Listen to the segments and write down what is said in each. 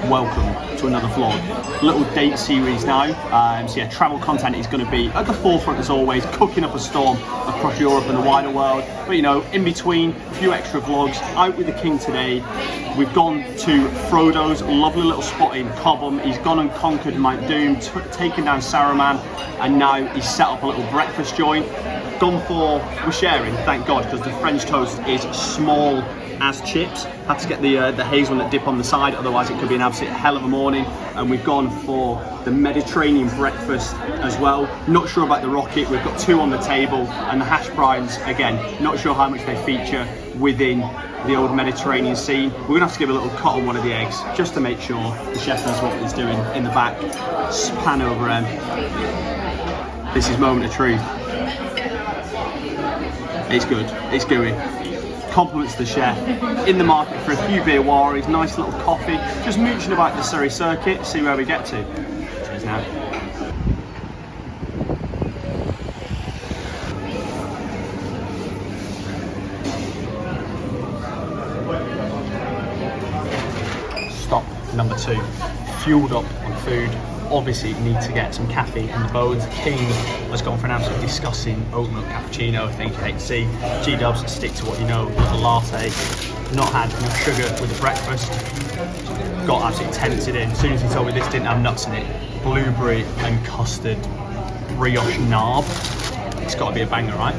welcome to another vlog. Little date series now. So yeah, travel content is going to be at the forefront as always, cooking up a storm across Europe and the wider world. But you know, in between, a few extra vlogs. Out with the king today. We've gone to Frodo's lovely little spot in Cobham. He's gone and conquered Mount Doom, taken down Saruman, and now he's set up a little breakfast joint. We're sharing, thank God, because the French toast is small as chips. Had to get the hazelnut dip on the side, otherwise it could be an absolute hell of a morning. And we've gone for the Mediterranean breakfast as well. Not sure about the rocket. We've got two on the table, and the hash browns, again, not sure how much they feature within the old Mediterranean scene. We're gonna have to give a little cut on one of the eggs just to make sure the chef knows what he's doing in the back. Pan over him. This is moment of truth. It's good, it's gooey. Compliments the chef. In the market for a few beer warries, nice little coffee, just mooching about the Surrey circuit, see where we get to. Cheers now. Stop number 2. Fueled up on food. Obviously need to get some caffeine in the bones. King has gone for an absolutely disgusting oat milk cappuccino. I think you hate to see. G-dubs, stick to what you know, a latte. Not had enough sugar with the breakfast. Got absolutely tempted in. As soon as he told me this didn't have nuts in it, blueberry and custard brioche narb. It's got to be a banger, right?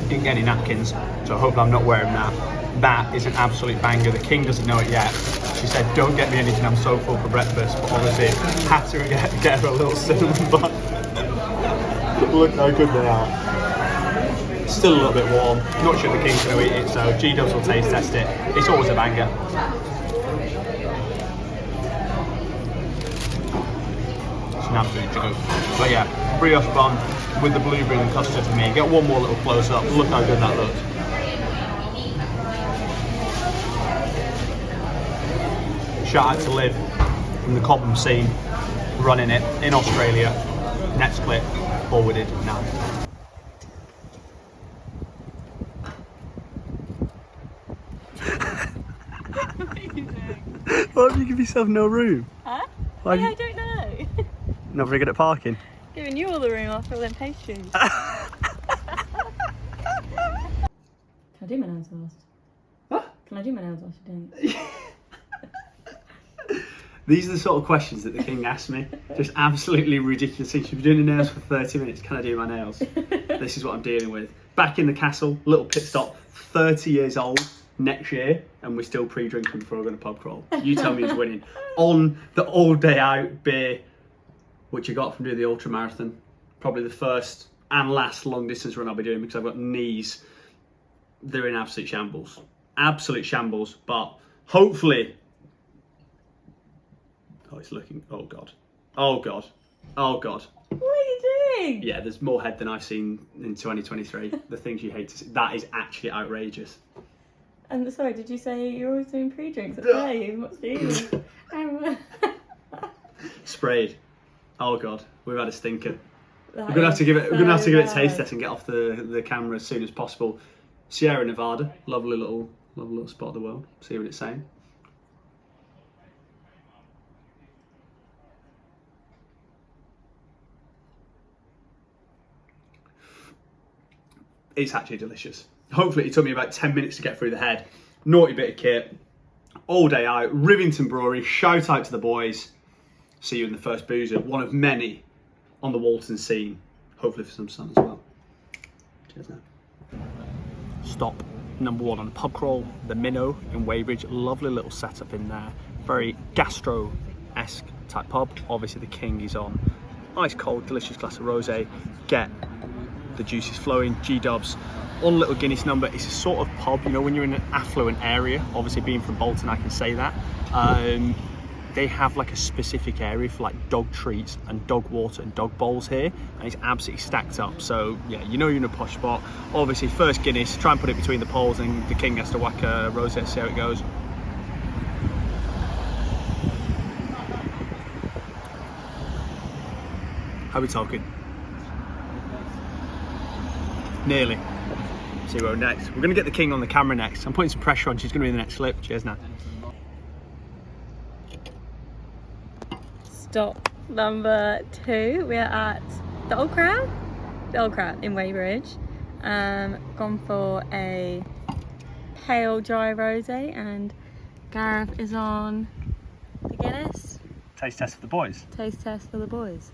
Didn't get any napkins, so I hope I'm not wearing that. That is an absolute banger. The king doesn't know it yet. She said, don't get me anything, I'm so full for breakfast. But obviously, had to get her a little cinnamon bun. Look how good they are. Still a little bit warm. Not sure the king's going to eat it, so G-dubs will taste test it. It's always a banger. It's an absolute joke. But yeah, brioche bun with the blueberry and custard for me. Get one more little close up. Look how good that looks. Shout out to Liv from the Cobham scene, running it in Australia. Next clip, forwarded now. What are you doing? Why have you give yourself no room? Huh? Why I don't know. Not very good at parking. Giving you all the room after all them pastries. Can I do my nails last? What? Can I do my nails last? You don't. These are the sort of questions that the king asked me. Just absolutely ridiculous things. You've been doing the nails for 30 minutes. Can I do my nails? This is what I'm dealing with. Back in the castle, little pit stop. 30 years old next year, and we're still pre-drinking before we're going to pub crawl. You tell me who's winning. On the all day out beer, which I got from doing the ultra marathon. Probably the first and last long distance run I'll be doing, because I've got knees. They're in absolute shambles. Absolute shambles. But hopefully... Oh, it's looking... Oh, God. Oh, God. Oh, God. What are you doing? Yeah, there's more head than I've seen in 2023. The things you hate to see. That is actually outrageous. And sorry, did you say you're always doing pre-drinks at Brave? What's the Sprayed. Oh, God. We've had a stinker. We're gonna have to give it. We're gonna have to give it a taste test and get off the camera as soon as possible. Sierra Nevada, lovely little spot of the world. See what it's saying. It's actually delicious. Hopefully, it took me about 10 minutes to get through the head. Naughty bit of kit. All day out. Rivington Brewery. Shout out to the boys. See you in the first boozer. One of many on the Walton scene. Hopefully for some sun as well. Cheers now. Stop number 1 on the pub crawl. The Minnow in Weybridge. Lovely little setup in there. Very gastro-esque type pub. Obviously the king is on. Ice cold, delicious glass of rosé. Get the juices flowing. G-dubs on a little Guinness number. It's a sort of pub, you know, when you're in an affluent area. Obviously being from Bolton, I can say that. They have like a specific area for like dog treats and dog water and dog bowls here, and it's absolutely stacked up. So yeah, you know you're in a posh spot. Obviously first Guinness, try and put it between the poles, and the king has to whack a rosé, see how it goes. How are we talking? Nearly. See where we're next. We're going to get the king on the camera next. I'm putting some pressure on. She's going to be in the next slip. Cheers now. Stop number 2. We are at the Old Crown. The Old Crown in Weybridge. Gone for a pale dry rosé, and Gareth is on the Guinness. Taste test for the boys. Taste test for the boys.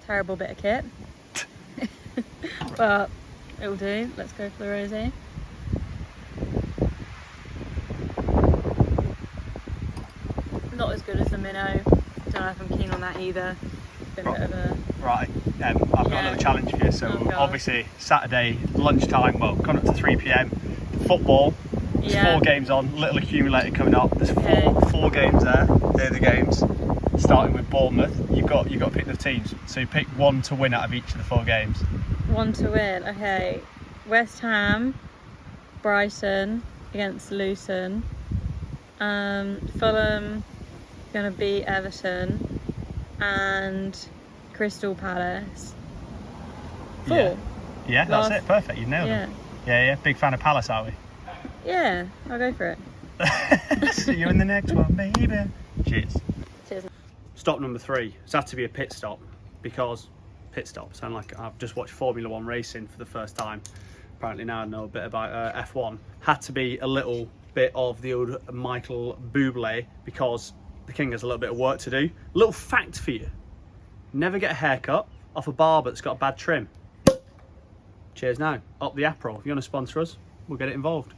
Terrible bit of kit. But it'll do. Let's go for the rosé. Not as good as the minnow. Don't know if I'm keen on that either. Been a bit of a... Right, I've got another challenge for you. So obviously Saturday lunchtime, well, coming up to 3 PM, football. There's 4 games on, little accumulator coming up. There's four games there. They're the games. Starting with Bournemouth, you've got to pick the teams. So you pick one to win out of each of the 4 games. One to win. Okay. West Ham, Brighton against Luton. Fulham gonna beat Everton, and Crystal Palace. 4. Yeah, that's it. Perfect. You nailed it. Yeah. Big fan of Palace, are we? Yeah, I'll go for it. See you in the next one, baby. Cheers. Cheers. Stop number 3. It's had to be a pit stop, because pit stops sound like I've just watched Formula 1 racing for the first time. Apparently now I know a bit about F1. Had to be a little bit of the old Michael Bublé, because the king has a little bit of work to do. Little fact for you: never get a haircut off a barber that's got a bad trim. Cheers now. Up the Aperol. If you want to sponsor us, we'll get it involved.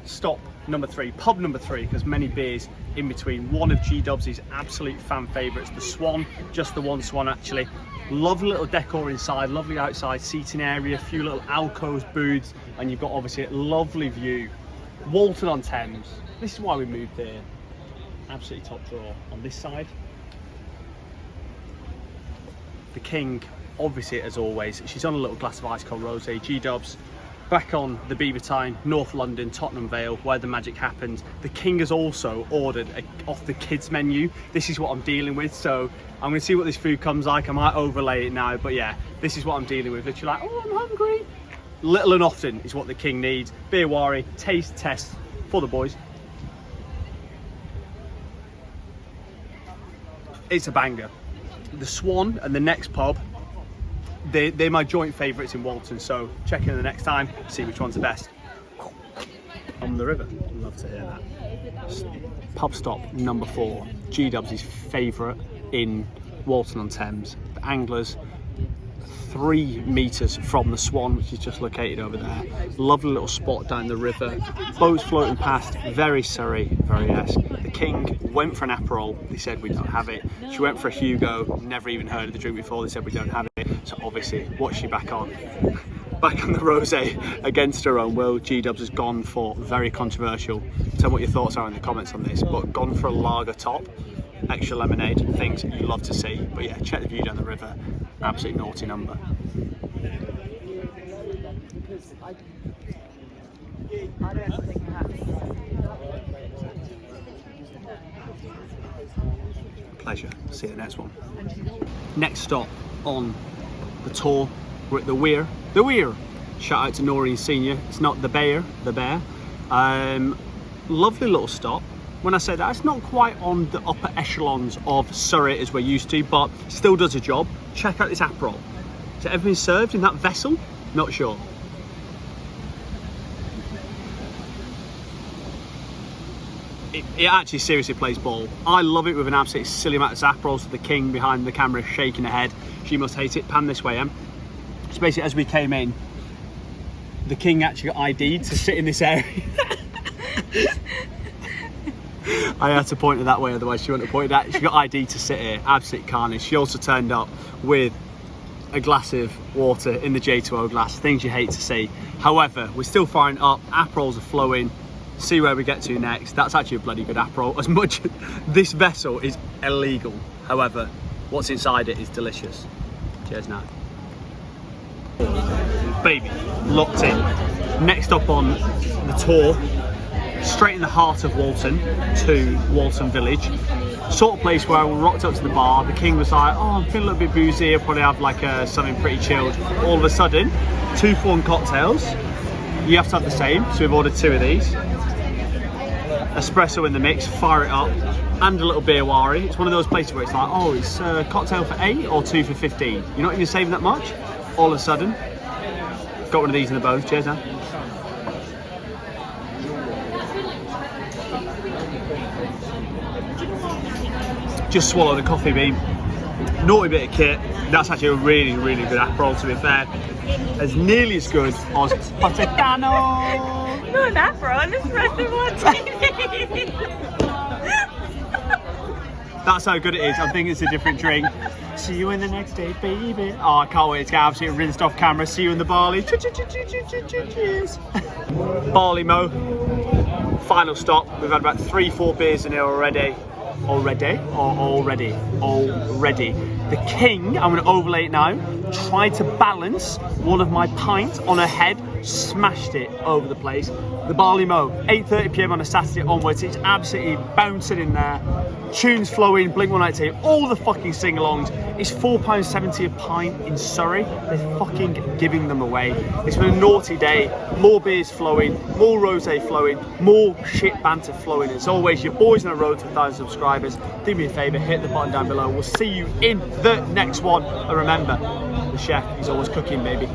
Stop number 3, pub number 3, because many beers in between. One of G-Dubs' absolute fan favourites, the Swan, just the one Swan actually. Lovely little decor inside, lovely outside seating area, a few little alcoves, booths, and you've got obviously a lovely view. Walton on Thames. This is why we moved here. Absolutely top draw on this side. The king, obviously as always, she's on a little glass of ice cold rosé. G-Dubs back on the Beaver Time, North London, Tottenham Vale, where the magic happens. The king has also ordered off the kids menu. This is what I'm dealing with, so I'm going to see what this food comes like. I might overlay it now, but yeah, this is what I'm dealing with. Literally like, oh, I'm hungry. Little and often is what the king needs. Beer Wari, taste test for the boys. It's a banger. The Swan and the next pub, they're my joint favourites in Walton, so check in the next time, see which one's the best. On the river, love to hear that. Pub stop number 4, G-Dubs' favourite in Walton on Thames. The anglers, 3 metres from the Swan, which is just located over there. Lovely little spot down the river, boats floating past, very Surrey, very esque. The king went for an Aperol, they said we don't have it. She went for a Hugo, never even heard of the drink before, they said we don't have it. So obviously, what's she back on? Back on the rosé against her own will. G-Dubs has gone for, very controversial, tell me what your thoughts are in the comments on this, but gone for a lager top, extra lemonade, things that you love to see. But yeah, check the view down the river, absolutely naughty number. Pleasure. See you in the next one. Next stop on the tour, we're at the Weir. The Weir. Shout out to Noreen Senior. It's not the bear, the bear. Lovely little stop. When I say that, it's not quite on the upper echelons of Surrey as we're used to, but still does a job. Check out this Aperol. Is everything served in that vessel? Not sure. It actually seriously plays ball. I love it with an absolutely silly amount of Aperol, so the king behind the camera is shaking her head. She must hate it. Pan this way, Em. So basically, as we came in, the king actually got ID'd to sit in this area. I had to point her that way, otherwise she wouldn't have pointed at. She got ID'd to sit here. Absolute carnage. She also turned up with a glass of water in the J2O glass. Things you hate to see. However, we're still firing up. Aperols are flowing. See where we get to next. That's actually a bloody good Aperol. As much as this vessel is illegal, however, what's inside it is delicious. Cheers now. Baby, locked in. Next up on the tour, straight in the heart of Walton to Walton Village. Sort of place where we rocked up to the bar. The king was like, oh, I'm feeling a little bit boozy. I'll probably have like something pretty chilled. All of a sudden, 2 for 1 cocktails. You have to have the same, so we've ordered 2 of these. Espresso in the mix, fire it up, and a little beer wari. It's one of those places where it's like, oh, it's a cocktail for 8 or 2 for 15. You're not even saving that much. All of a sudden, got one of these in the both. Cheers, now. Just swallowed a coffee bean. Naughty bit of kit. That's actually a really, really good Aperol, to be fair. It's nearly as good as Prosecco. Not an Aperol, it's espresso martini. That's how good it is. I think it's a different drink. See you in the next day, baby. Oh, I can't wait to get absolutely rinsed off camera. See you in the Barley. Cheers. Barley Mow. Final stop. We've had about 3-4 beers in here already. Already. The king, I'm going to overlay it now, tried to balance one of my pints on her head, smashed it over the place. The Barley Mow, 8:30 p.m. on a Saturday onwards, it's absolutely bouncing in there. Tunes flowing, Blink-182, all the fucking sing-alongs. It's £4.70 a pint in Surrey. They're fucking giving them away. It's been a naughty day. More beers flowing, more rosé flowing, more shit banter flowing. As always, your boys on the road to 1,000 subscribers. Do me a favour, hit the button down below. We'll see you in the next one. And remember, the chef is always cooking, baby.